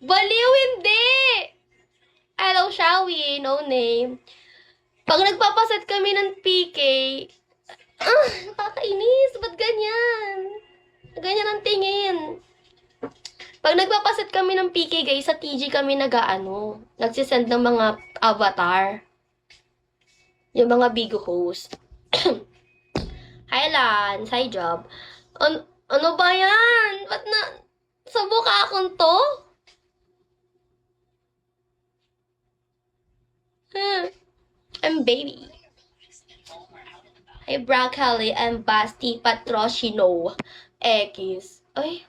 Baliw, hindi! Hello, Shawi, no name. Pag nagpapaset kami ng PK, nakakainis, ba't ganyan? Ganyan ang tingin. Pag nagpapaset kami ng PK, guys, sa TG kami nagsisend ng mga avatar. Yung mga big host. Hi, Lance. Hi, Job. Ano ba yan? Ba't na... Subuka akong to? I'm baby. Hi, Broccoli and Basti Patrocino. X. Ay.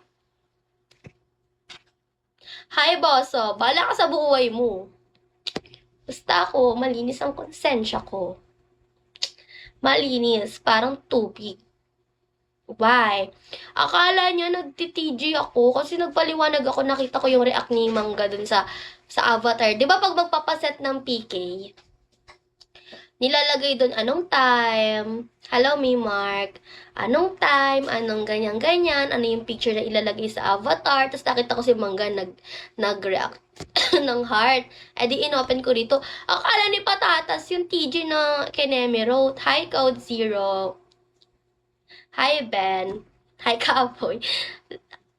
Hi, Bosso. Bala ka sa buhay mo. Basta ako, malinis ang konsensya ko. Malinis, parang tubig. Why? Akala niya nagti-TG ako kasi nagpaliwanag ako, nakita ko yung react ni Mangga dun sa avatar. 'Di ba pag magpapaset ng PK, nilalagay dun anong time, hello me Mark, anong time, anong ganyan-ganyan, ano yung picture na ilalagay sa avatar. Tapos nakita ko si Mangga nag-react ng heart. Eh di inopen ko dito. Akala ni Patatas yung TG na Kenemi wrote. Hi Code Zero. Hi Ben. Hi Kapoy.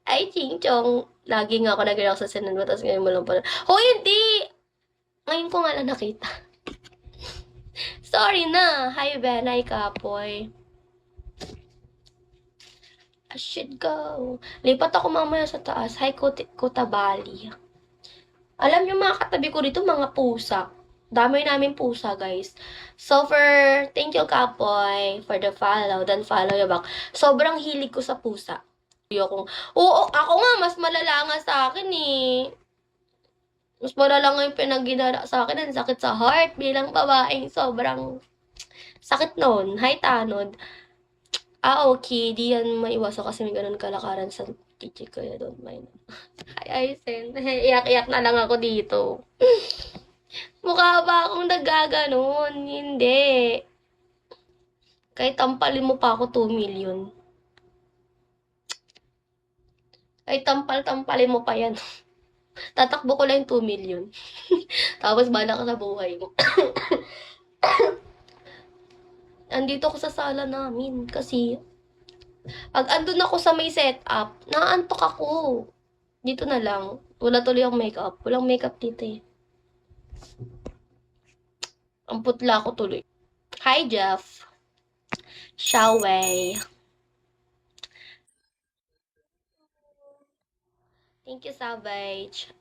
Ay Chingchong. Lagi nga ako nag-react sa sinan mo, tapos ngayon mo lang pala. Hoy, hindi! Ngayon ko nga lang nakita. Sorry na. Hi Ben. Hi Kapoy. I should go. Lipat ako mamaya sa taas. Hi Kutabali. Alam niyo mga katabi ko dito, mga pusa. Dami namin pusa, guys. So, thank you, Kapoy, for the follow. Then, follow you back. Sobrang hilig ko sa pusa. Oo, ako nga, mas malala nga sa akin eh. Mas malala nga yung pinagginala sa akin. Ang sakit sa heart bilang babaeng sobrang sakit noon. Hi, Tanod. Okay. Di yan maiwasan kasi may ganun kalakaran sa teacher ko. I don't mind. Hi, Aysen. Iyak-iyak na lang ako dito. Mukha ba akong nagaganon? Hindi. Kahit tampalin mo pa ako 2 million. Kahit tampal-tampalin mo pa yan. Tatakbo ko lang 2 million. Tapos bala ka sa buhay mo. Andito ako sa sala namin kasi pag andun ako sa may setup, naantok ako. Dito na lang. Wala tuloy ang makeup. Walang makeup dito eh. Ang putla ko tuloy. Hi, Jeff. Xiaowei. Thank you, Savage.